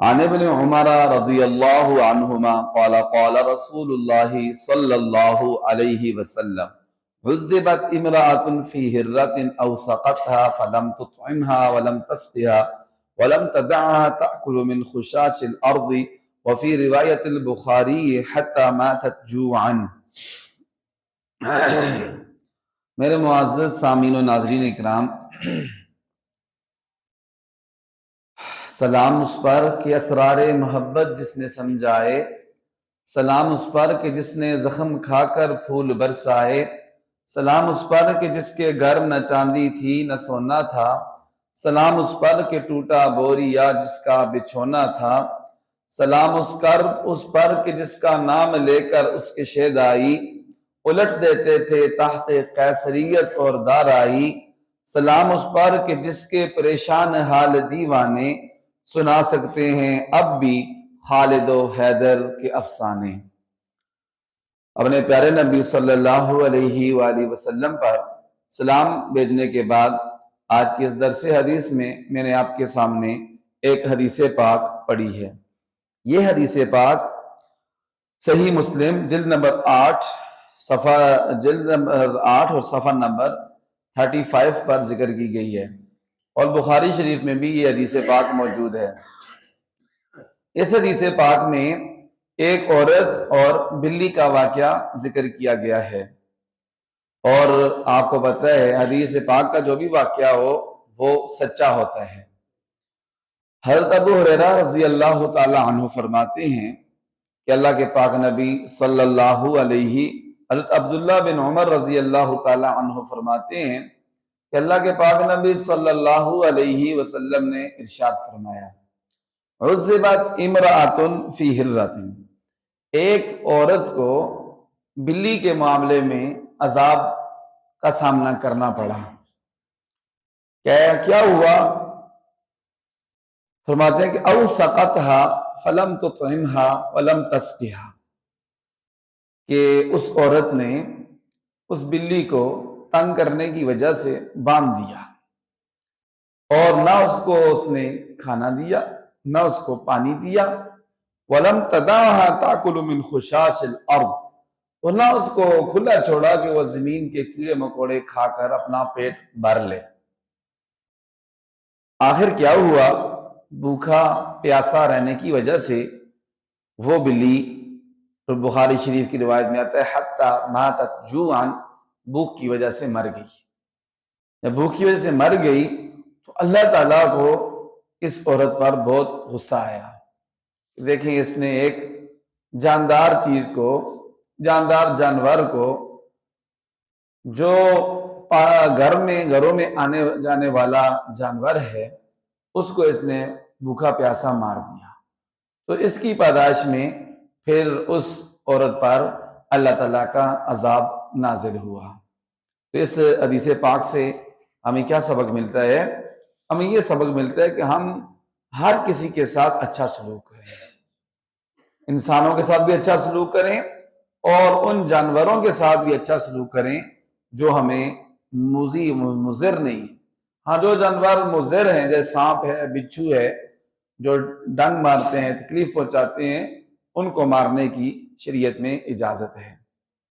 عن ابن عمر رضی اللہ عنہما قال قال رسول اللہ صلی اللہ علیہ وسلم عذبت امرأة في هرة أوثقتها فلم تطعمها ولم تسقها ولم تدعها تأكل من خشاش الأرض وفي رواية البخاري حتى ماتت جوعا۔ میرے معزز سامعین و ناظرین اکرام، سلام اس پر کہ اسرار محبت جس نے سمجھائے، سلام اس پر کہ جس نے زخم کھا کر پھول برسائے، سلام اس پر کہ جس کے گھر نہ چاندی تھی نہ سونا تھا، سلام اس پر کہ ٹوٹا بوریا جس کا بچھونا تھا، سلام اس پر کہ جس کا نام لے کر اس کے شیدائی الٹ دیتے تھے تحت قیصریت اور دارائی، سلام اس پر کہ جس کے پریشان حال دیوانے سنا سکتے ہیں اب بھی خالد و حیدر کے افسانے۔ اپنے پیارے نبی صلی اللہ علیہ وآلہ وسلم پر سلام بھیجنے کے بعد آج کی اس درس حدیث میں نے آپ کے سامنے ایک حدیث پاک پڑھی ہے۔ یہ حدیث پاک صحیح مسلم جلد نمبر 8 اور صفحہ نمبر 35 پر ذکر کی گئی ہے، اور بخاری شریف میں بھی یہ حدیث پاک موجود ہے۔ اس حدیث پاک میں ایک عورت اور بلی کا واقعہ ذکر کیا گیا ہے، اور آپ کو پتہ ہے حدیث پاک کا جو بھی واقعہ ہو وہ سچا ہوتا ہے۔ حضرت ابو ہریرہ رضی اللہ تعالی عنہ فرماتے ہیں کہ اللہ کے پاک نبی صلی اللہ علیہ، حضرت عبداللہ بن عمر رضی اللہ تعالی عنہ فرماتے ہیں کہ اللہ کے پاک نبی صلی اللہ علیہ وسلم نے ارشاد فرمایا عذبت امرأة فی ہرۃ، ایک عورت کو بلی کے معاملے میں عذاب کا سامنا کرنا پڑا۔ کیا ہوا؟ فرماتے ہیں کہ اوثقتها فلم تطعمها ولم تسقها، کہ اس عورت نے اس بلی کو تنگ کرنے کی وجہ سے باندھ دیا، اور نہ اس کو اس نے کھانا دیا نہ اس کو پانی دیا، وَلَمْ تَدَعْهَا تَأْكُلُ مِنْ خُشَاشِ الْأَرْضِ، اور نہ اس کو کھلا چھوڑا کہ وہ زمین کے کیڑے مکوڑے کھا کر اپنا پیٹ بھر لے۔ آخر کیا ہوا؟ بھوکا پیاسا رہنے کی وجہ سے وہ بلی، اور بخاری شریف کی روایت میں آتا ہے حَتَّى مَاتَتْ جُوعًا، بھوک کی وجہ سے مر گئی۔ جب بھوک کی وجہ سے مر گئی تو اللہ تعالیٰ کو اس عورت پر بہت غصہ آیا۔ دیکھیں، اس نے ایک جاندار چیز کو، جاندار جانور کو، جو گھروں میں آنے جانے والا جانور ہے، اس کو اس نے بھوکا پیاسا مار دیا، تو اس کی پاداش میں پھر اس عورت پر اللہ تعالیٰ کا عذاب نازل ہوا۔ تو اس حدیث پاک سے ہمیں کیا سبق ملتا ہے؟ ہمیں یہ سبق ملتا ہے کہ ہم ہر کسی کے ساتھ اچھا سلوک کریں، انسانوں کے ساتھ بھی اچھا سلوک کریں، اور ان جانوروں کے ساتھ بھی اچھا سلوک کریں جو ہمیں مضر نہیں ہیں۔ ہاں، جو جانور مضر ہیں جیسے سانپ ہے، بچھو ہے، جو ڈنگ مارتے ہیں، تکلیف پہنچاتے ہیں، ان کو مارنے کی شریعت میں اجازت ہے۔